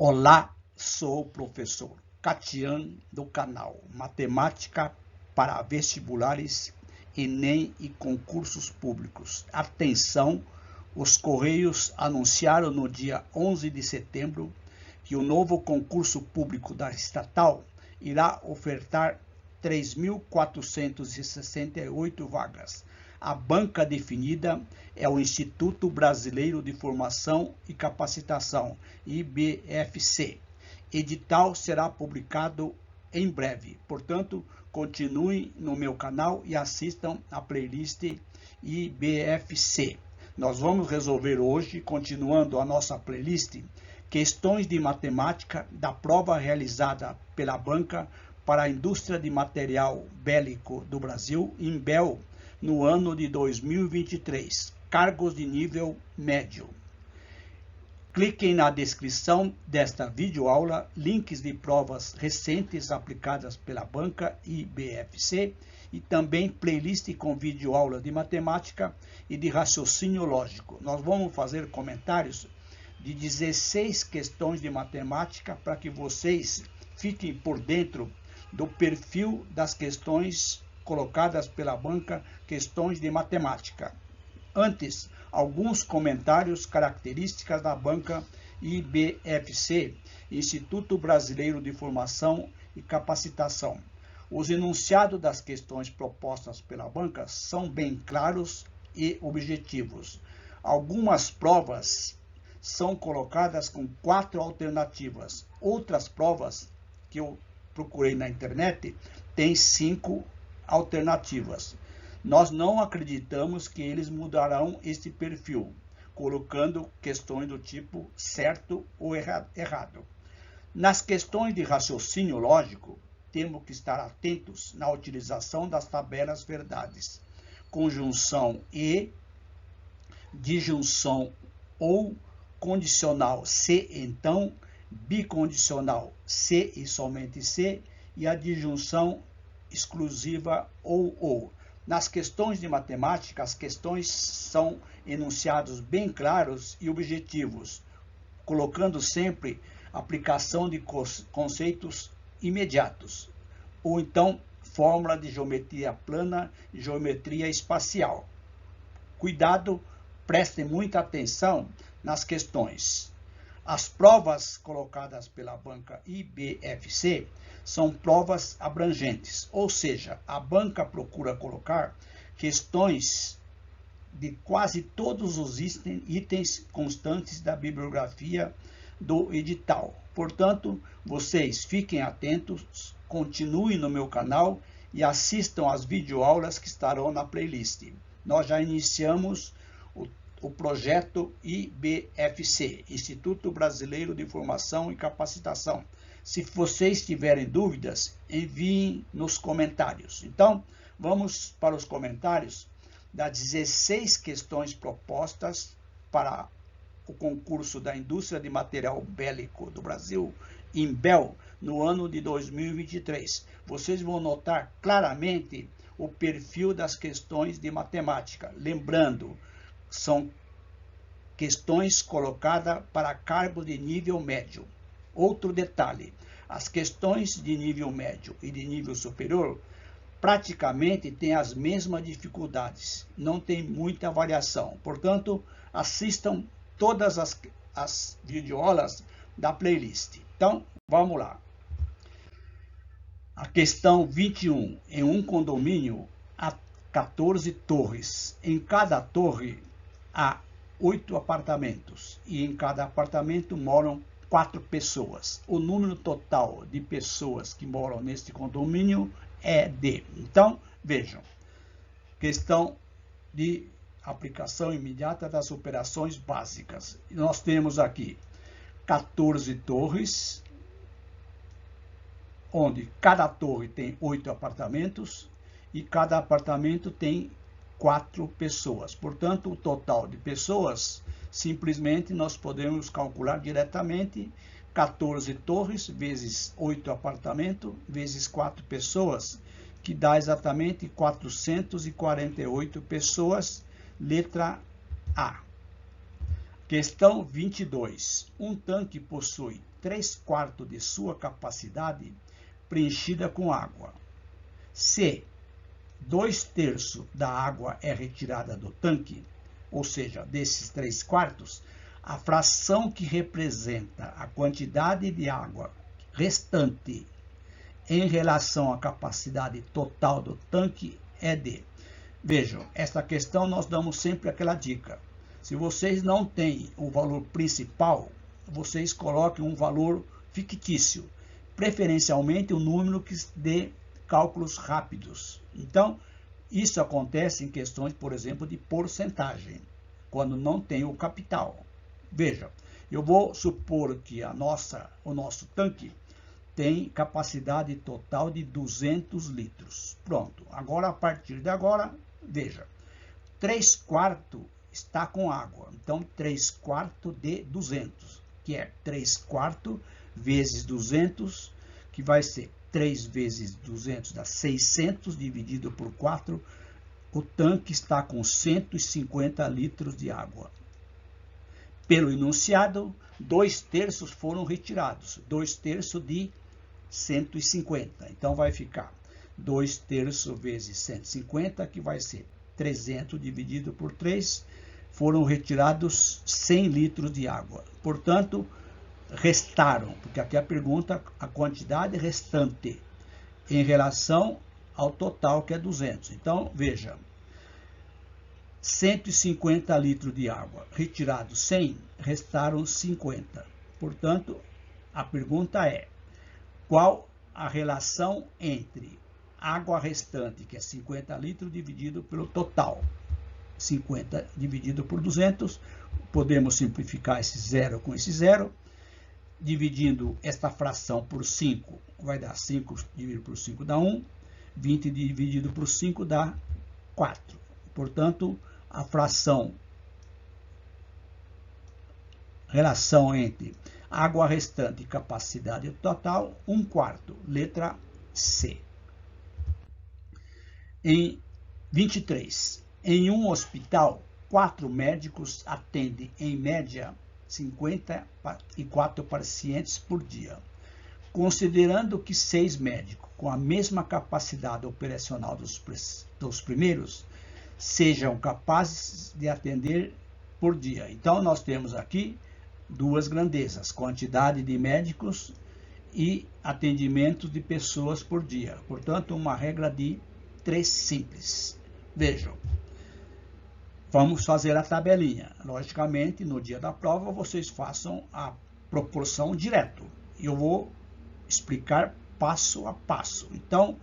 Olá, sou o professor Catian do canal Matemática para Vestibulares, Enem e Concursos Públicos. Atenção, os Correios anunciaram no dia 11 de setembro que o novo concurso público da estatal irá ofertar 3.468 vagas. A banca definida é o Instituto Brasileiro de Formação e Capacitação, IBFC. Edital será publicado em breve. Portanto, continuem no meu canal e assistam a playlist IBFC. Nós vamos resolver hoje, continuando a nossa playlist, questões de matemática da prova realizada pela banca para a indústria de material bélico do Brasil, Imbel, no ano de 2023, cargos de nível médio. Cliquem na descrição desta videoaula, links de provas recentes aplicadas pela banca IBFC e também playlist com videoaula de matemática e de raciocínio lógico. Nós vamos fazer comentários de 16 questões de matemática para que vocês fiquem por dentro do perfil das questões colocadas pela banca, questões de matemática. Antes, alguns comentários características da banca IBFC, Instituto Brasileiro de Formação e Capacitação. Os enunciados das questões propostas pela banca são bem claros e objetivos. Algumas provas são colocadas com 4 alternativas. Outras provas que eu procurei na internet têm 5 alternativas. Nós não acreditamos que eles mudarão este perfil, colocando questões do tipo certo ou errado. Nas questões de raciocínio lógico, temos que estar atentos na utilização das tabelas verdades, conjunção e, disjunção ou, condicional se então, bicondicional se e somente se, e a disjunção exclusiva ou. Nas questões de matemática, as questões são enunciados bem claros e objetivos, colocando sempre aplicação de conceitos imediatos, ou então fórmula de geometria plana e geometria espacial. Cuidado, prestem muita atenção nas questões. As provas colocadas pela banca IBFC são provas abrangentes, ou seja, a banca procura colocar questões de quase todos os itens constantes da bibliografia do edital. Portanto, vocês fiquem atentos, continuem no meu canal e assistam às videoaulas que estarão na playlist. Nós já iniciamos o projeto IBFC, Instituto Brasileiro de Formação e Capacitação. Se vocês tiverem dúvidas, enviem nos comentários. Então, vamos para os comentários das 16 questões propostas para o concurso da Indústria de Material Bélico do Brasil, Imbel, no ano de 2023. Vocês vão notar claramente o perfil das questões de matemática. Lembrando, são questões colocadas para cargo de nível médio. Outro detalhe, as questões de nível médio e de nível superior praticamente têm as mesmas dificuldades, não tem muita variação. Portanto, assistam todas as videoaulas da playlist. Então, vamos lá. A questão 21. Em um condomínio há 14 torres. Em cada torre há 8 apartamentos e em cada apartamento moram 4 pessoas. O número total de pessoas que moram neste condomínio é de. Então, vejam, questão de aplicação imediata das operações básicas. Nós temos aqui 14 torres, onde cada torre tem 8 apartamentos e cada apartamento tem 4 pessoas. Portanto, o total de pessoas, simplesmente nós podemos calcular diretamente 14 torres vezes 8 apartamentos vezes 4 pessoas, que dá exatamente 448 pessoas, letra A. Questão 22. Um tanque possui 3/4 de sua capacidade preenchida com água. Se 2/3 da água é retirada do tanque, ou seja, desses 3/4, a fração que representa a quantidade de água restante em relação à capacidade total do tanque é de... Vejam, esta questão nós damos sempre aquela dica. Se vocês não têm o valor principal, vocês coloquem um valor fictício, preferencialmente um número que dê cálculos rápidos. Então, isso acontece em questões, por exemplo, de porcentagem, quando não tem o capital. Veja, eu vou supor que o nosso tanque tem capacidade total de 200 litros. Pronto, agora a partir de agora, veja, 3/4 está com água, então 3/4 de 200, que é 3/4 vezes 200, que vai ser 3 vezes 200 dá 600, dividido por 4, o tanque está com 150 litros de água. Pelo enunciado, 2/3 foram retirados, 2/3 de 150. Então, vai ficar 2/3 vezes 150, que vai ser 300 dividido por 3, foram retirados 100 litros de água. Portanto, restaram, porque aqui a pergunta, a quantidade restante em relação ao total, que é 200. Então, veja, 150 litros de água, retirados 100, restaram 50. Portanto, a pergunta é, qual a relação entre água restante, que é 50 litros, dividido pelo total? 50 dividido por 200, podemos simplificar esse zero com esse zero, dividindo esta fração por 5, vai dar 5 dividido por 5 dá 1, 20 dividido por 5 dá 4. Portanto, a relação entre água restante e capacidade total, 1/4, letra C. Em 23, em um hospital, 4 médicos atendem, em média, 54 pacientes por dia. Considerando que 6 médicos com a mesma capacidade operacional dos primeiros sejam capazes de atender por dia. Então, nós temos aqui duas grandezas, quantidade de médicos e atendimento de pessoas por dia. Portanto, uma regra de 3 simples. Vejam, vamos fazer a tabelinha. Logicamente, no dia da prova, vocês façam a proporção direto. Eu vou explicar passo a passo. Então,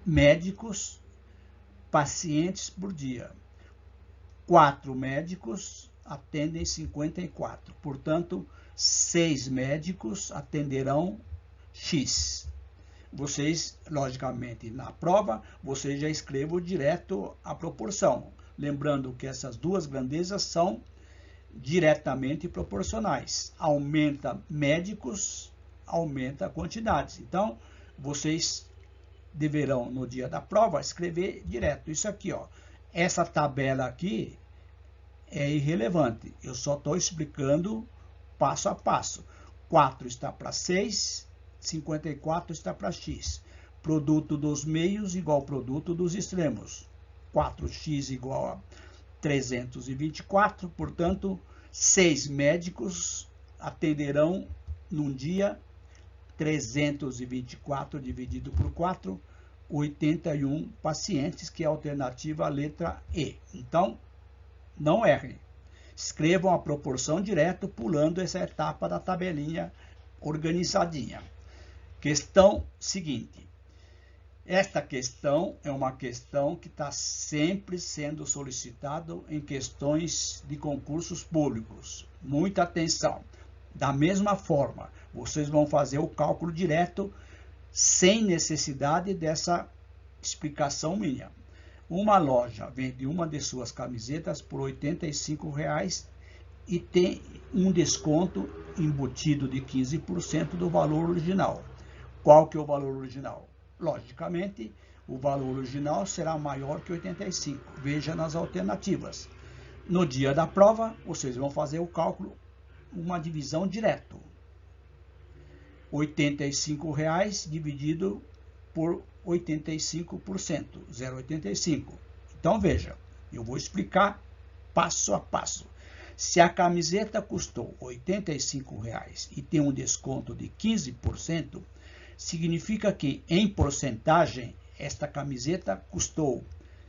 médicos, pacientes por dia. 4 médicos atendem 54. Portanto, 6 médicos atenderão X. Vocês, logicamente, na prova, vocês já escrevam direto a proporção. Lembrando que essas duas grandezas são diretamente proporcionais. Aumenta médicos, aumenta quantidades. Então, vocês deverão, no dia da prova, escrever direto. Isso aqui, ó. Essa tabela aqui é irrelevante. Eu só estou explicando passo a passo. 4 está para 6, 54 está para X. Produto dos meios igual ao produto dos extremos. 4x igual a 324, portanto, 6 médicos atenderão num dia 324 dividido por 4, 81 pacientes, que é a alternativa a letra E. Então, não errem. Escrevam a proporção direto, pulando essa etapa da tabelinha organizadinha. Questão seguinte. Esta questão é uma questão que está sempre sendo solicitada em questões de concursos públicos. Muita atenção. Da mesma forma, vocês vão fazer o cálculo direto sem necessidade dessa explicação minha. Uma loja vende uma de suas camisetas por R$ 85,00 e tem um desconto embutido de 15% do valor original. Qual que é o valor original? Logicamente, o valor original será maior que 85. Veja nas alternativas. No dia da prova, vocês vão fazer o cálculo, uma divisão direto. R$ dividido por 85%, 0,85. Então, veja, eu vou explicar passo a passo. Se a camiseta custou R$ 85 e tem um desconto de 15%, significa que, em porcentagem, esta camiseta custou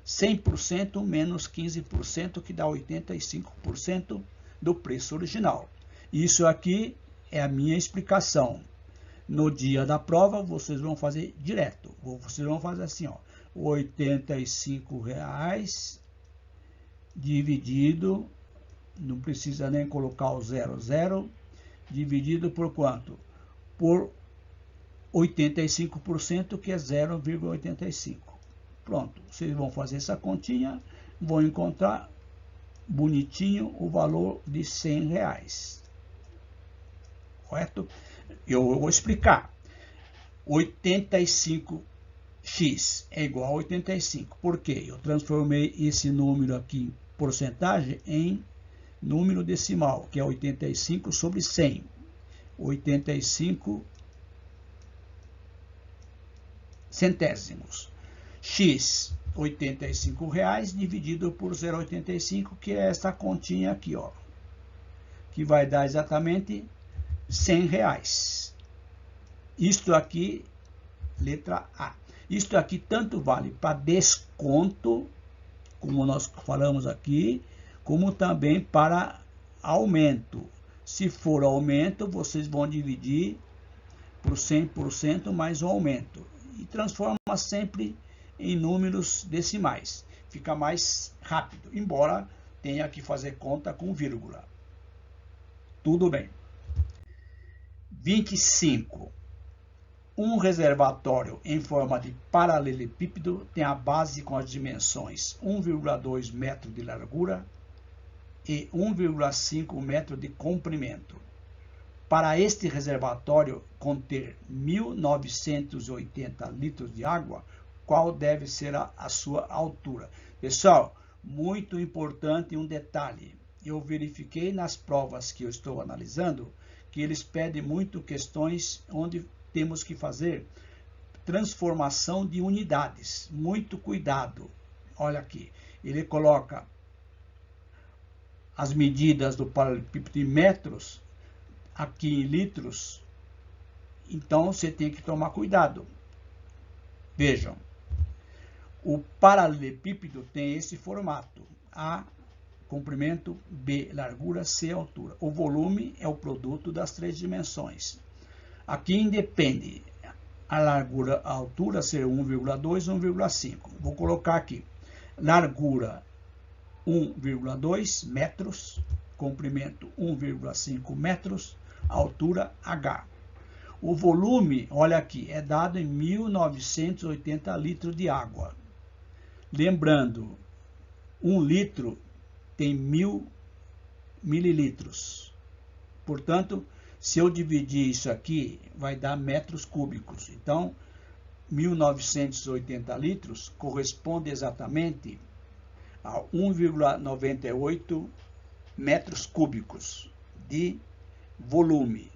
100% menos 15%, que dá 85% do preço original. Isso aqui é a minha explicação. No dia da prova, vocês vão fazer direto. Vocês vão fazer assim, ó, R$ 85 dividido, não precisa nem colocar o 00, dividido por quanto? Por 85%, que é 0,85. Pronto, vocês vão fazer essa continha, vão encontrar bonitinho o valor de R$ 100. Correto? Eu vou explicar. 85x é igual a 85. Por quê? Eu transformei esse número aqui, porcentagem, em número decimal, que é 85 sobre 100. 85 centésimos. X, R$ 85 dividido por 0,85, que é essa continha aqui, ó, que vai dar exatamente R$ 100. Isto aqui, letra A. Isto aqui tanto vale para desconto, como nós falamos aqui, como também para aumento. Se for aumento, vocês vão dividir por 100% mais o aumento. E transforma sempre em números decimais. Fica mais rápido, embora tenha que fazer conta com vírgula. Tudo bem. 25. Um reservatório em forma de paralelepípedo tem a base com as dimensões 1,2 metro de largura e 1,5 metro de comprimento. Para este reservatório conter 1.980 litros de água, qual deve ser a sua altura? Pessoal, muito importante um detalhe. Eu verifiquei nas provas que eu estou analisando que eles pedem muito questões onde temos que fazer transformação de unidades. Muito cuidado. Olha aqui, ele coloca as medidas do paralelepípedo em metros, aqui em litros. Então você tem que tomar cuidado. Vejam, o paralelepípedo tem esse formato: A, comprimento, B, largura, C, altura. O volume é o produto das três dimensões. Aqui independe a largura, a altura ser 1,2, 1,5. Vou colocar aqui: largura 1,2 metros, comprimento 1,5 metros, altura H. O volume, olha aqui, é dado em 1.980 litros de água. Lembrando, 1 litro tem 1.000 mililitros. Portanto, se eu dividir isso aqui, vai dar metros cúbicos. Então, 1.980 litros corresponde exatamente a 1,98 metros cúbicos de volume.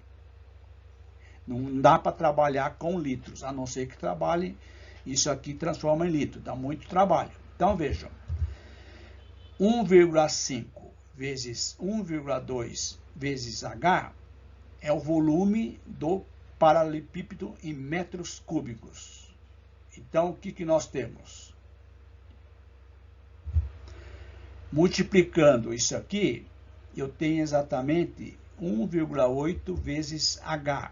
Não dá para trabalhar com litros, a não ser que trabalhe, isso aqui transforma em litro, dá muito trabalho. Então, vejam, 1,5 vezes 1,2 vezes H é o volume do paralelepípedo em metros cúbicos. Então, o que nós temos? Multiplicando isso aqui, eu tenho exatamente 1,8 vezes H,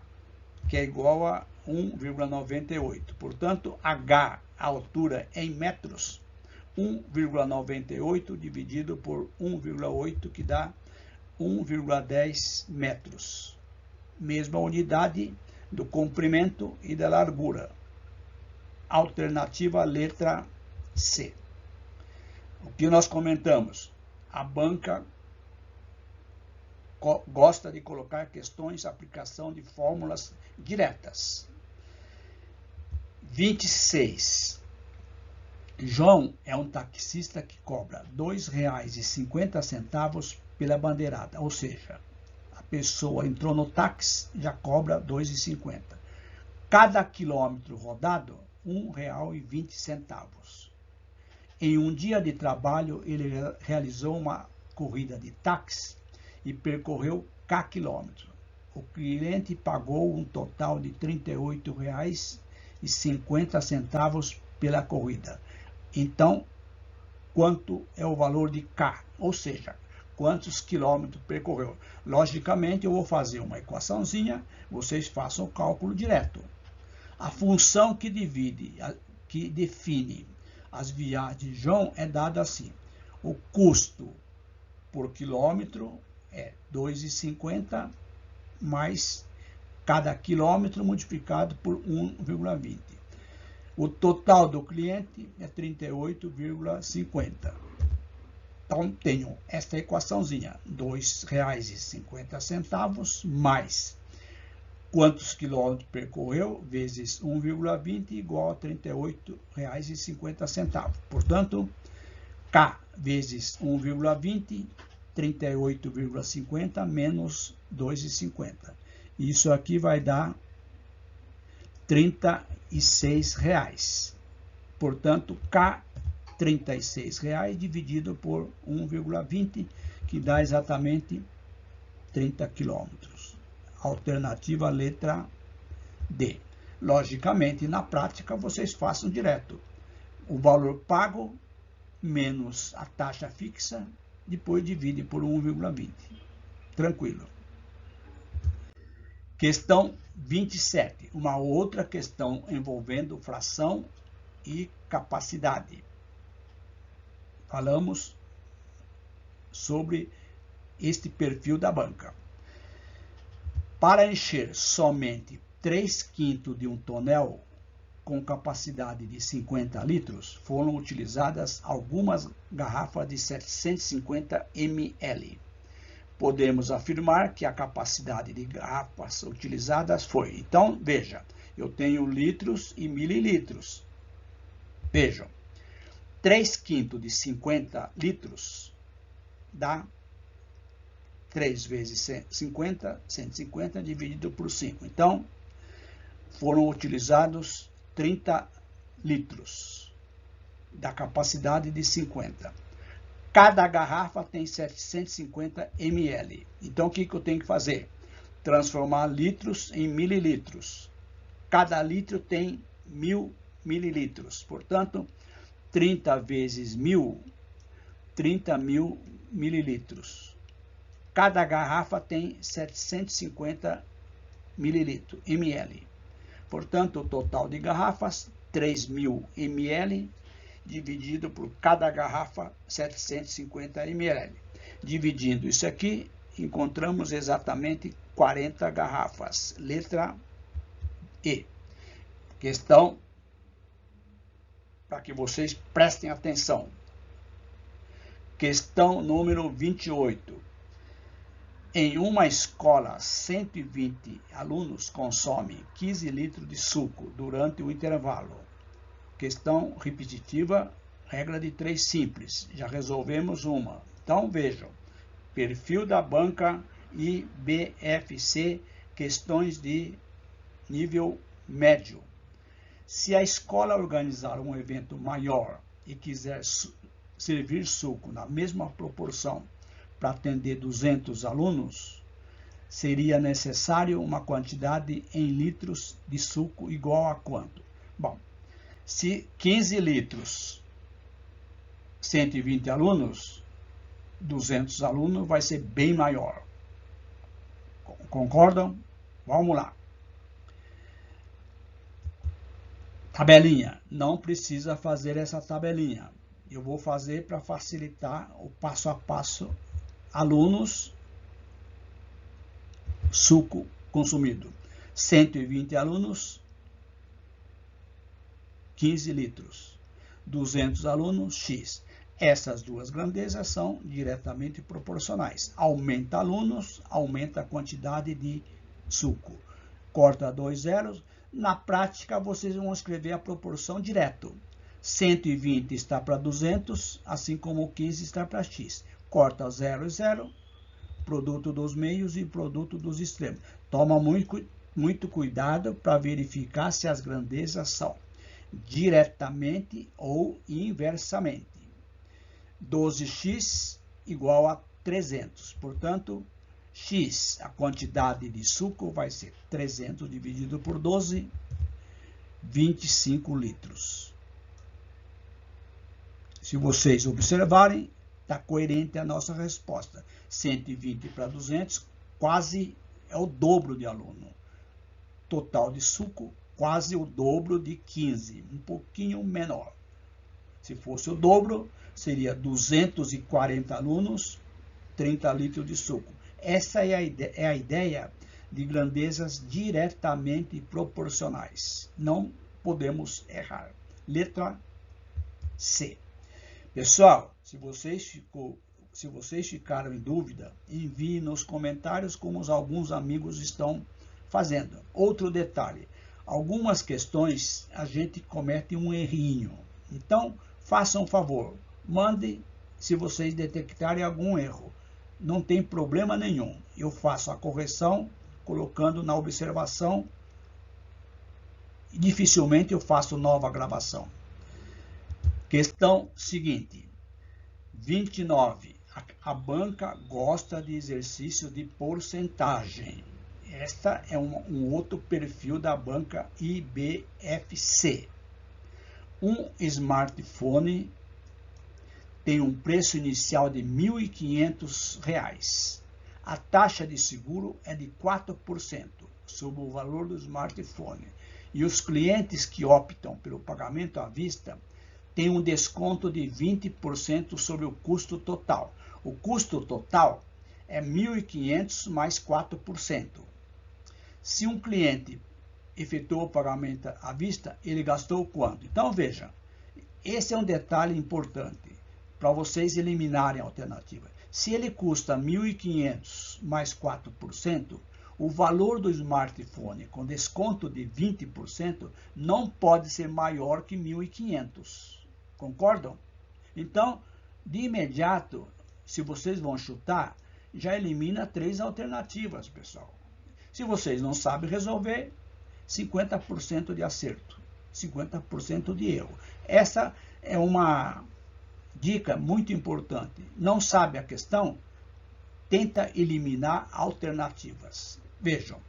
que é igual a 1,98. Portanto, H, a altura em metros, 1,98 dividido por 1,8, que dá 1,10 metros. Mesma unidade do comprimento e da largura. Alternativa letra C. O que nós comentamos? A banca gosta de colocar questões, aplicação de fórmulas diretas. 26. João é um taxista que cobra R$ 2,50 pela bandeirada, ou seja, pessoa entrou no táxi, já cobra R$ 2,50. Cada quilômetro rodado, R$ 1,20. Em um dia de trabalho, ele realizou uma corrida de táxi e percorreu K quilômetros. O cliente pagou um total de R$ 38,50 pela corrida. Então, quanto é o valor de K? Ou seja, quantos quilômetros percorreu? Logicamente, eu vou fazer uma equaçãozinha, vocês façam o cálculo direto. A função que define as viagens de João é dada assim. O custo por quilômetro é 2,50 mais cada quilômetro multiplicado por 1,20. O total do cliente é 38,50. Então, tenho esta equaçãozinha, R$ 2,50 mais quantos quilômetros percorreu vezes 1,20 igual a R$ 38,50. Portanto, K vezes 1,20, 38,50 menos 2,50. Isso aqui vai dar R$ 36. Portanto, K, R$ 36 dividido por 1,20, que dá exatamente 30 quilômetros. Alternativa letra D. Logicamente, na prática, vocês façam direto. O valor pago menos a taxa fixa, depois divide por 1,20. Tranquilo. Questão 27. Uma outra questão envolvendo fração e capacidade. Falamos sobre este perfil da banca. Para encher somente 3/5 de um tonel com capacidade de 50 litros, foram utilizadas algumas garrafas de 750 ml. Podemos afirmar que a capacidade de garrafas utilizadas foi. Então, veja, eu tenho litros e mililitros. Vejam, 3/5 de 50 litros dá 3 vezes 50, 150 dividido por 5. Então, foram utilizados 30 litros da capacidade de 50. Cada garrafa tem 750 ml. Então, o que eu tenho que fazer? Transformar litros em mililitros. Cada litro tem 1.000 mililitros. Portanto, 30 vezes 1.000, 30.000 mililitros. Cada garrafa tem 750 ml. Portanto, o total de garrafas, 3.000 ml, dividido por cada garrafa, 750 ml. Dividindo isso aqui, encontramos exatamente 40 garrafas. Letra E. Questão para que vocês prestem atenção. Questão número 28. Em uma escola, 120 alunos consomem 15 litros de suco durante o intervalo. Questão repetitiva, regra de 3 simples. Já resolvemos uma. Então, vejam. Perfil da banca e BFC, questões de nível médio. Se a escola organizar um evento maior e quiser servir suco na mesma proporção para atender 200 alunos, seria necessário uma quantidade em litros de suco igual a quanto? Bom, se 15 litros, 120 alunos, 200 alunos vai ser bem maior. Concordam? Vamos lá. Tabelinha. Não precisa fazer essa tabelinha. Eu vou fazer para facilitar o passo a passo. Alunos, suco consumido. 120 alunos, 15 litros. 200 alunos, X. Essas duas grandezas são diretamente proporcionais. Aumenta alunos, aumenta a quantidade de suco. Corta 2 zeros. Na prática, vocês vão escrever a proporção direto. 120 está para 200, assim como 15 está para X. Corta 0 e 0, produto dos meios e produto dos extremos. Toma muito cuidado para verificar se as grandezas são diretamente ou inversamente. 12x igual a 300. Portanto, x, a quantidade de suco, vai ser 300 dividido por 12, 25 litros. Se vocês observarem, está coerente a nossa resposta. 120 para 200, quase é o dobro de aluno. Total de suco, quase o dobro de 15, um pouquinho menor. Se fosse o dobro, seria 240 alunos, 30 litros de suco. Essa é a ideia de grandezas diretamente proporcionais. Não podemos errar. Letra C. Pessoal, se vocês ficaram em dúvida, enviem nos comentários como alguns amigos estão fazendo. Outro detalhe, algumas questões a gente comete um errinho. Então, façam um favor, mande se vocês detectarem algum erro. Não tem problema nenhum. Eu faço a correção colocando na observação e dificilmente eu faço nova gravação. Questão seguinte, 29. A banca gosta de exercício de porcentagem. Esta é um outro perfil da banca IBFC. Um smartphone tem um preço inicial de R$ 1.500. A taxa de seguro é de 4% sobre o valor do smartphone. E os clientes que optam pelo pagamento à vista têm um desconto de 20% sobre o custo total. O custo total é R$ 1.500 mais 4%. Se um cliente efetuou o pagamento à vista, ele gastou quanto? Então, veja, esse é um detalhe importante para vocês eliminarem a alternativa. Se ele custa 1.500 mais 4%, o valor do smartphone com desconto de 20% não pode ser maior que 1.500. Concordam? Então, de imediato, se vocês vão chutar, já elimina 3 alternativas, pessoal. Se vocês não sabem resolver, 50% de acerto, 50% de erro. Essa é uma dica muito importante. Não sabe a questão? Tenta eliminar alternativas. Vejam,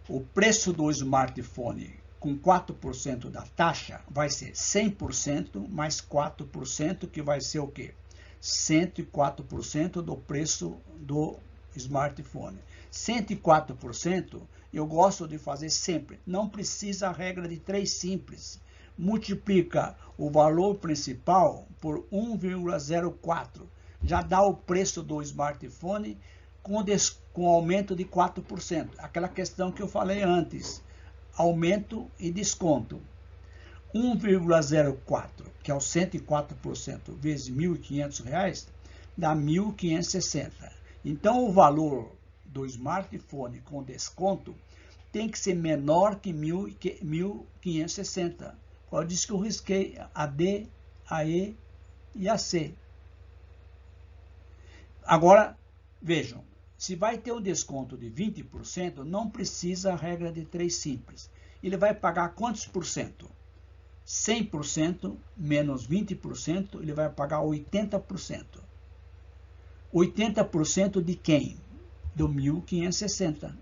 o preço do smartphone com 4% da taxa vai ser 100% mais 4%, que vai ser o quê? 104% do preço do smartphone. 104% eu gosto de fazer sempre. Não precisa a regra de 3 simples. Multiplica o valor principal por 1,04. Já dá o preço do smartphone com aumento de 4%. Aquela questão que eu falei antes. Aumento e desconto. 1,04, que é o 104% vezes R$ 1.500, dá 1.560. Então, o valor do smartphone com desconto tem que ser menor que 1.560. Por isso que eu risquei a D, a E e a C. Agora, vejam, se vai ter um desconto de 20%, não precisa a regra de 3 simples. Ele vai pagar quantos por cento? 100% menos 20%, ele vai pagar 80%. 80% de quem? Do 1.560.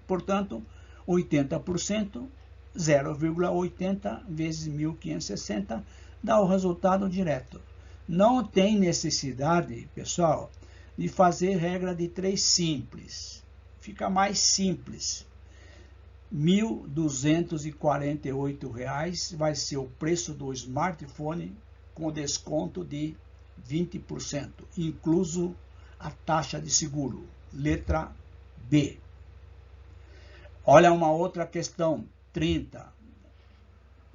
Portanto, 80%, 0,80 vezes 1.560, dá o resultado direto. Não tem necessidade, pessoal, de fazer regra de 3 simples. Fica mais simples. R$ 1.248 vai ser o preço do smartphone com desconto de 20%, incluso a taxa de seguro. Letra B. Olha uma outra questão, 30.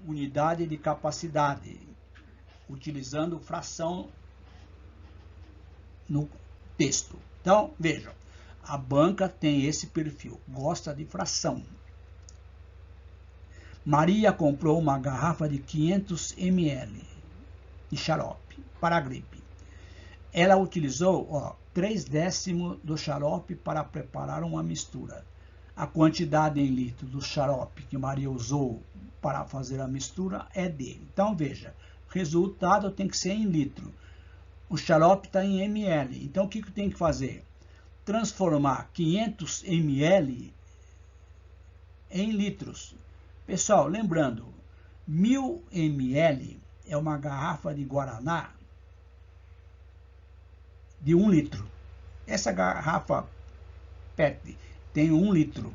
Unidade de capacidade, utilizando fração no texto. Então, vejam, a banca tem esse perfil, gosta de fração. Maria comprou uma garrafa de 500 ml de xarope para a gripe. Ela utilizou 3/10 do xarope para preparar uma mistura. A quantidade em litros do xarope que Maria usou para fazer a mistura é D. Então, veja, o resultado tem que ser em litro. O xarope está em ml. Então, o que tem que fazer? Transformar 500 ml em litros. Pessoal, lembrando, 1000 ml é uma garrafa de Guaraná de 1 litro. Essa garrafa PET tem 1 litro.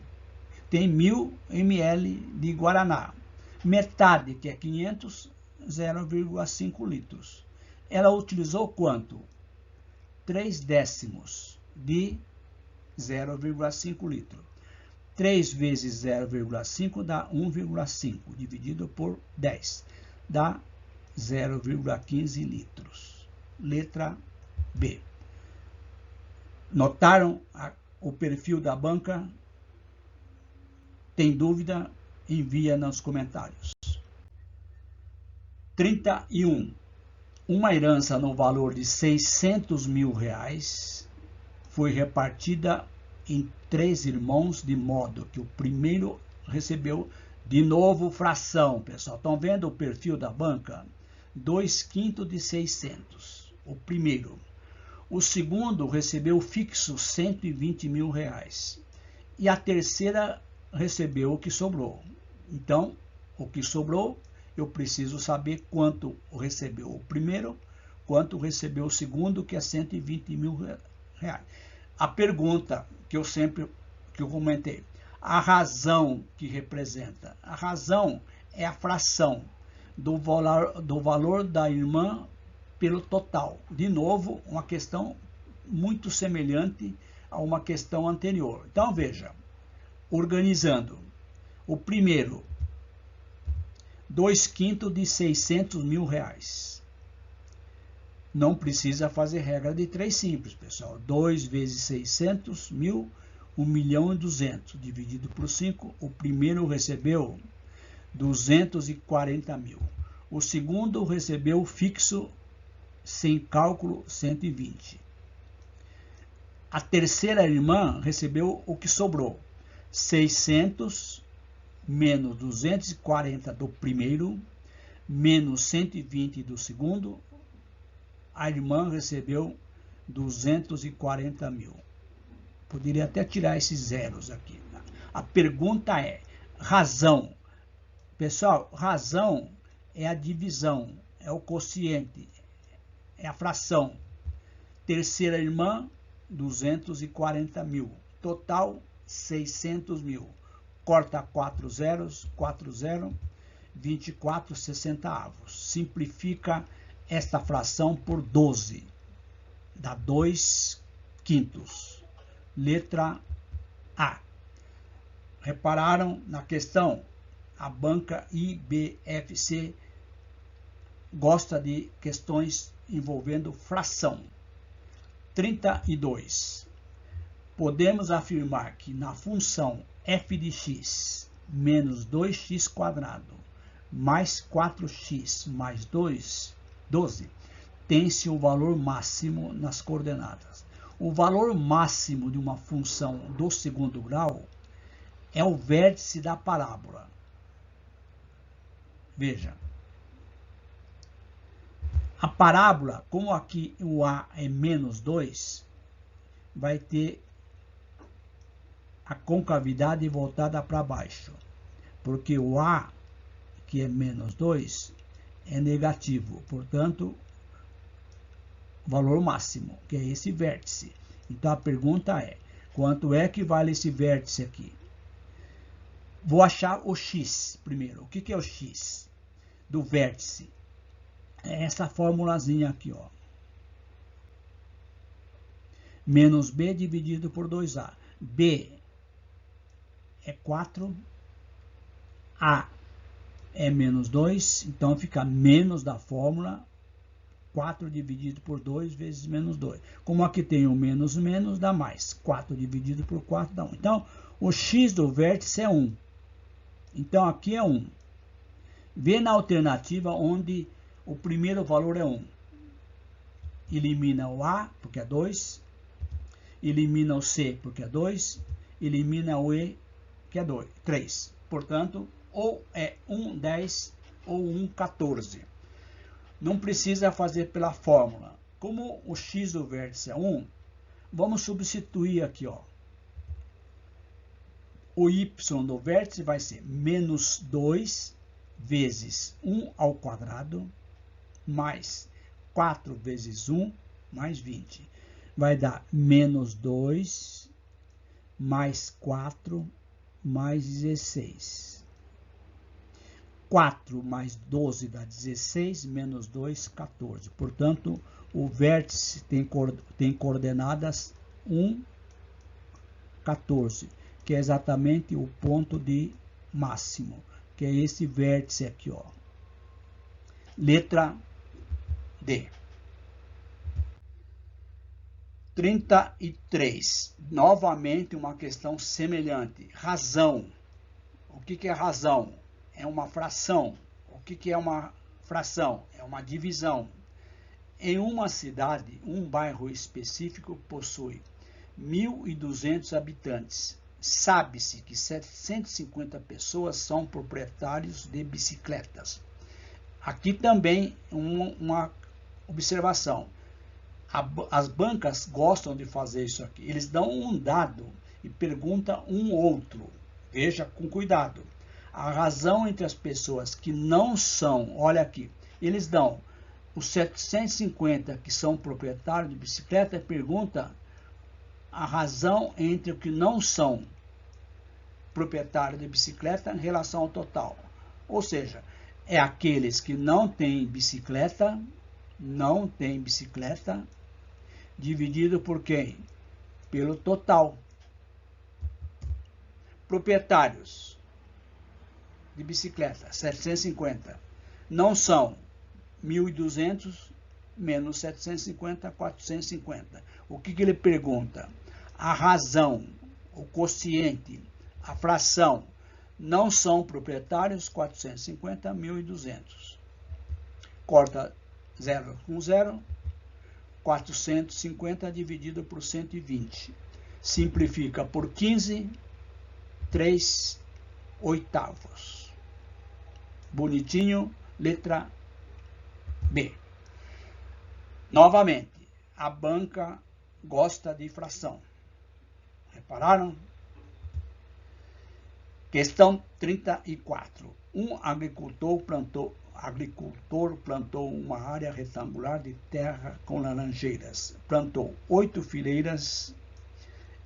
Tem 1000 ml de Guaraná. Metade, que é 500, 0,5 litros. Ela utilizou quanto? 3/10 de 0,5 litro. 3 vezes 0,5 dá 1,5, dividido por 10. Dá 0,15 litros. Letra B. Notaram o perfil da banca? Tem dúvida? Envia nos comentários. 31. Uma herança no valor de 600 mil reais foi repartida em 3 irmãos, de modo que o primeiro recebeu de novo fração, pessoal. Estão vendo o perfil da banca? 2/5 de 600, o primeiro. O segundo recebeu fixo 120 mil reais. E a terceira recebeu o que sobrou. Então, o que sobrou, eu preciso saber quanto recebeu o primeiro, quanto recebeu o segundo, que é 120 mil reais. A pergunta que eu comentei, a razão que representa? A razão é a fração do valor da irmã pelo total. De novo, uma questão muito semelhante a uma questão anterior. Então, veja, organizando. O primeiro, 2/5 de 600 mil reais. Não precisa fazer regra de 3 simples, pessoal. 2 vezes 600 mil, 1.200.000, dividido por 5. O primeiro recebeu 240 mil. O segundo recebeu fixo, sem cálculo, 120. A terceira irmã recebeu o que sobrou. 600 menos 240 do primeiro, menos 120 do segundo. A irmã recebeu 240 mil. Poderia até tirar esses zeros aqui. A pergunta é, razão. Pessoal, razão é a divisão, é o quociente, é a fração. Terceira irmã, 240 mil. Total, 600 mil. Corta 4 zeros, 4 0, 24 60avos. Simplifica esta fração por 12. Dá 2/5. Letra A. Repararam na questão? A banca IBFC gosta de questões envolvendo fração. 32. Podemos afirmar que na função f de x menos 2x² mais 4x mais 2, 12, tem-se o valor máximo nas coordenadas. O valor máximo de uma função do segundo grau é o vértice da parábola. Veja. A parábola, como aqui o a é menos 2, vai ter a concavidade voltada para baixo, porque o a, que é menos 2, é negativo, portanto, valor máximo, que é esse vértice. Então a pergunta é, quanto é que vale esse vértice aqui? Vou achar o x primeiro. O que é o x do vértice? É essa formulazinha aqui, ó. Menos b dividido por 2a. B é 4, a é menos 2, então fica menos da fórmula, 4 dividido por 2 vezes menos 2. Como aqui tem o menos menos, dá mais. 4 dividido por 4 dá 1. Então, o x do vértice é 1. Então, aqui é 1. Vê na alternativa onde o primeiro valor é 1. Elimina o a, porque é 2. elimina o C, porque é 2, elimina o E, que é 3. Portanto, ou é 1,10 ou 1,14. Não precisa fazer pela fórmula. Como o x do vértice é 1, vamos substituir aqui, ó. O y do vértice vai ser menos 2 vezes 1 ao quadrado, mais 4 vezes 1, mais 20. Vai dar menos 2, mais 4, mais 16. 4 mais 12 dá 16, menos 2, 14. Portanto, o vértice tem coordenadas 1, 14, que é exatamente o ponto de máximo, que é esse vértice aqui, ó. Letra D. 33. Novamente uma questão semelhante. Razão. O que é razão? É uma fração. O que é uma fração? É uma divisão. Em uma cidade, um bairro específico possui 1.200 habitantes. Sabe-se que 750 pessoas são proprietários de bicicletas. Aqui também uma observação. As bancas gostam de fazer isso aqui. Eles dão um dado e perguntam um outro. Veja com cuidado. A razão entre as pessoas que não são, olha aqui, eles dão os 750 que são proprietários de bicicleta, pergunta a razão entre os que não são proprietários de bicicleta em relação ao total. Ou seja, é aqueles que não têm bicicleta, dividido por quem? Pelo total. Proprietários de bicicleta, 750. Não são 1.200 menos 750, 450. O que ele pergunta? A razão, o quociente, a fração. Não são proprietários, 450, 1.200. Corta 0 com 0. 450 dividido por 120. Simplifica por 15, 3/8. Bonitinho, letra B. Novamente, a banca gosta de fração. Repararam? Questão 34. Um agricultor plantou uma área retangular de terra com laranjeiras. Plantou 8 fileiras.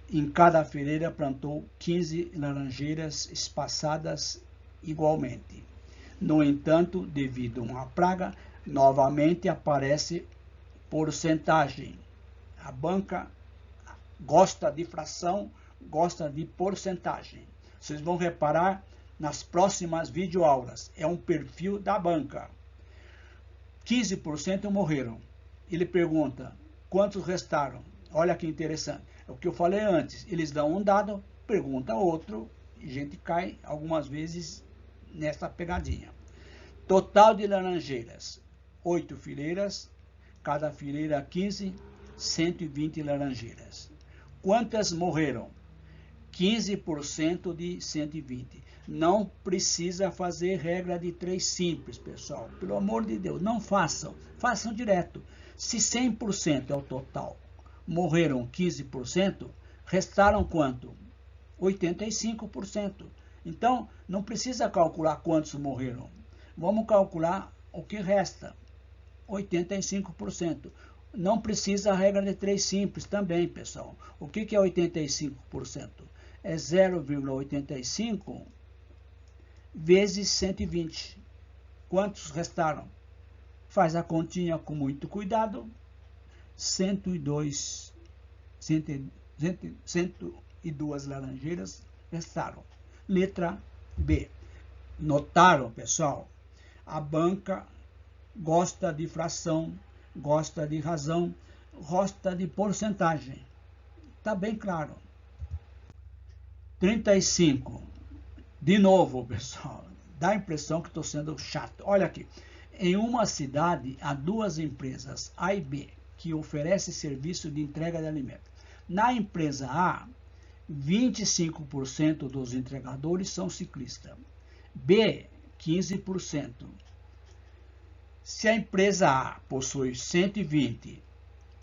Em cada fileira plantou 15 laranjeiras espaçadas igualmente. No entanto, devido a uma praga, novamente aparece porcentagem. A banca gosta de fração, gosta de porcentagem. Vocês vão reparar nas próximas videoaulas. É um perfil da banca. 15% morreram. Ele pergunta, quantos restaram? Olha que interessante. É o que eu falei antes. Eles dão um dado, pergunta outro, e a gente cai algumas vezes nessa pegadinha. Total de laranjeiras, 8 fileiras, cada fileira 15, 120 laranjeiras. Quantas morreram? 15% de 120. Não precisa fazer regra de 3 simples, pessoal. Pelo amor de Deus, não façam. Façam direto. Se 100% é o total, morreram 15%, restaram quanto? 85%. Então, não precisa calcular quantos morreram. Vamos calcular o que resta. 85%. Não precisa a regra de 3 simples também, pessoal. O que é 85%? É 0,85 vezes 120. Quantos restaram? Faz a continha com muito cuidado. 102 laranjeiras restaram. Letra B. Notaram, pessoal? A banca gosta de fração, gosta de razão, gosta de porcentagem. Está bem claro. 35. De novo, pessoal, dá a impressão que estou sendo chato. Olha aqui. Em uma cidade, há 2 empresas, A e B, que oferecem serviço de entrega de alimentos. Na empresa A, 25% dos entregadores são ciclistas. B, 15%. Se a empresa A possui 120,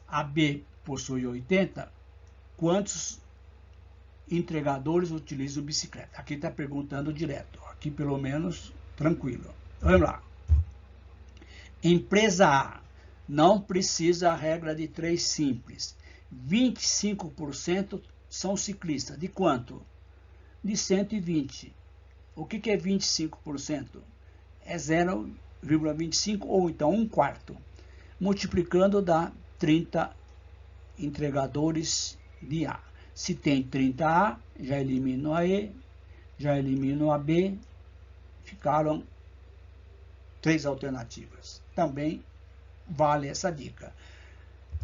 a B possui 80, quantos entregadores utilizam bicicleta? Aqui está perguntando direto. Aqui, pelo menos, tranquilo. Vamos lá. Empresa A não precisa a regra de 3 simples. 25% são ciclistas. De quanto? De 120. O que é 25%? É 0,25 ou então 1/4. Multiplicando dá 30 entregadores de A. Se tem 30A, já elimino a E, já elimino a B, ficaram 3 alternativas. Também vale essa dica.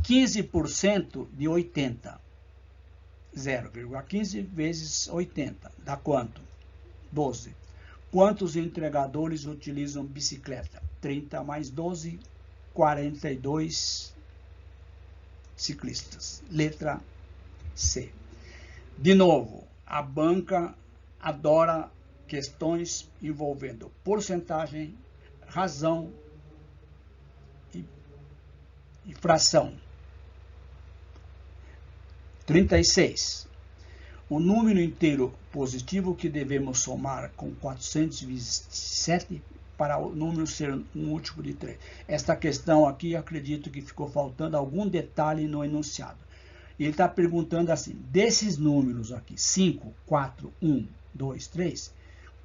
15% de 80. 0,15 vezes 80. Dá quanto? 12. Quantos entregadores utilizam bicicleta? 30 mais 12, 42 ciclistas. Letra C. De novo, a banca adora questões envolvendo porcentagem, razão e fração. 36. O número inteiro positivo que devemos somar com 427 para o número ser um múltiplo de 3. Esta questão aqui, acredito que ficou faltando algum detalhe no enunciado. Ele está perguntando assim, desses números aqui, 5, 4, 1, 2, 3,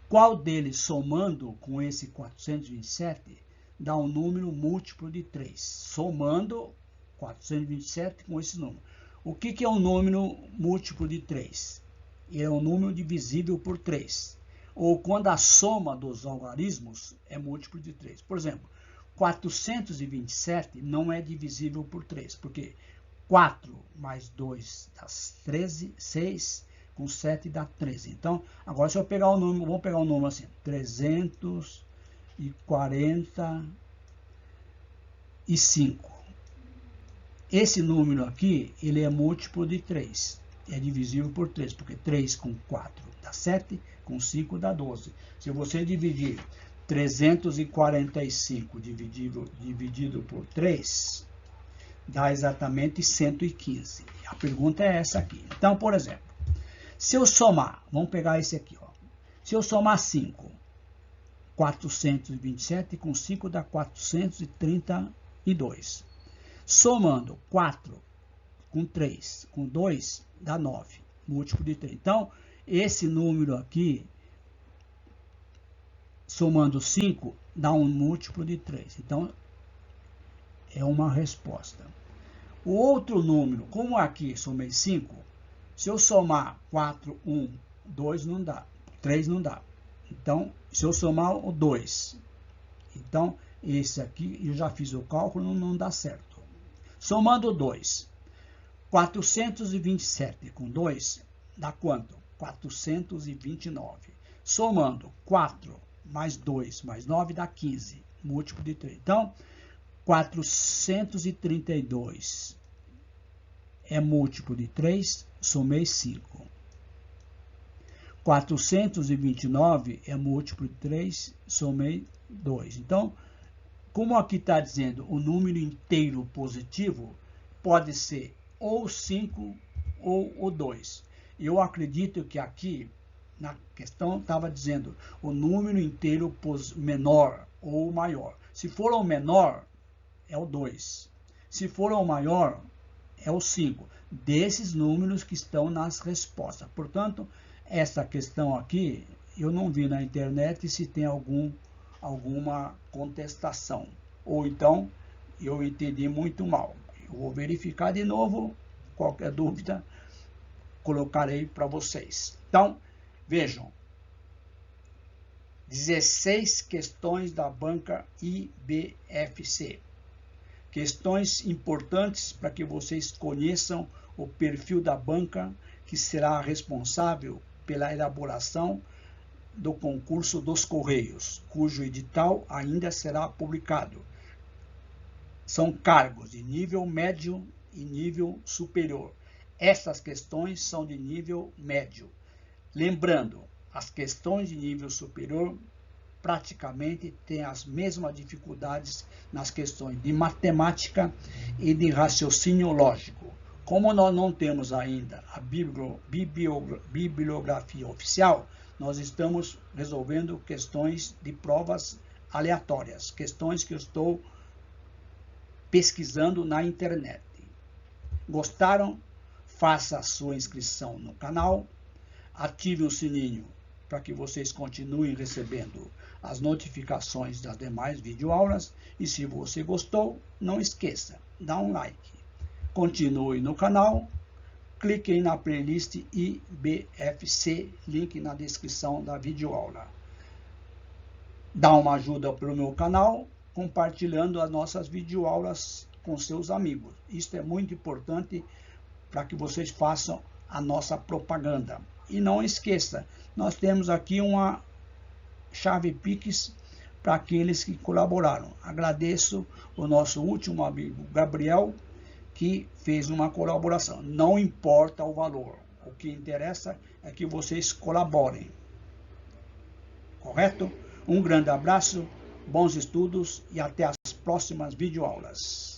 qual deles somando com esse 427 dá um número múltiplo de 3? Somando 427 com esse número. O que é um número múltiplo de 3? É um número divisível por 3. Ou quando a soma dos algarismos é múltiplo de 3. Por exemplo, 427 não é divisível por 3, porque 4 mais 2 dá 13, 6, com 7 dá 13. Então, agora se eu pegar o número, vou pegar o número assim, 345. Esse número aqui, ele é múltiplo de 3. É divisível por 3, porque 3 com 4 dá 7, com 5 dá 12. Se você dividir 345 dividido por 3, dá exatamente 115. A pergunta é essa aqui. Então, por exemplo, se eu somar, vamos pegar esse aqui, ó. Se eu somar 5, 427 com 5 dá 432. Somando 4 com 3 com 2 dá 9, múltiplo de 3. Então, esse número aqui, somando 5, dá um múltiplo de 3. Então, é uma resposta. O outro número, como aqui somei 5, se eu somar 4, 1, 2 não dá, 3 não dá. Então, se eu somar o 2, então, esse aqui, eu já fiz o cálculo, não dá certo. Somando 2, 427 com 2 dá quanto? 429. Somando 4 mais 2 mais 9 dá 15, múltiplo de 3. Então, 432 é múltiplo de 3, somei 5. 429 é múltiplo de 3, somei 2. Então, como aqui está dizendo o número inteiro positivo, pode ser ou 5 ou o 2. Eu acredito que aqui, na questão, estava dizendo o número inteiro menor ou maior. Se for o menor, é o 2. Se for o maior, é o 5. Desses números que estão nas respostas. Portanto, essa questão aqui, eu não vi na internet se tem alguma contestação. Ou então, eu entendi muito mal. Eu vou verificar de novo, qualquer dúvida, colocarei para vocês. Então, vejam, 16 questões da banca IBFC. Questões importantes para que vocês conheçam o perfil da banca que será responsável pela elaboração do concurso dos Correios, cujo edital ainda será publicado. São cargos de nível médio e nível superior. Essas questões são de nível médio. Lembrando, as questões de nível superior praticamente têm as mesmas dificuldades nas questões de matemática e de raciocínio lógico. Como nós não temos ainda a bibliografia oficial, nós estamos resolvendo questões de provas aleatórias, questões que eu estou pesquisando na internet. Gostaram? Faça a sua inscrição no canal, ative o sininho para que vocês continuem recebendo as notificações das demais videoaulas e se você gostou, não esqueça, dá um like. Continue no canal, clique na playlist IBFC, link na descrição da videoaula. Dá uma ajuda para o meu canal, compartilhando as nossas videoaulas com seus amigos. Isso é muito importante para que vocês façam a nossa propaganda. E não esqueça, nós temos aqui uma chave Pix para aqueles que colaboraram. Agradeço o nosso último amigo, Gabriel, que fez uma colaboração. Não importa o valor, o que interessa é que vocês colaborem. Correto? Um grande abraço, bons estudos e até as próximas videoaulas.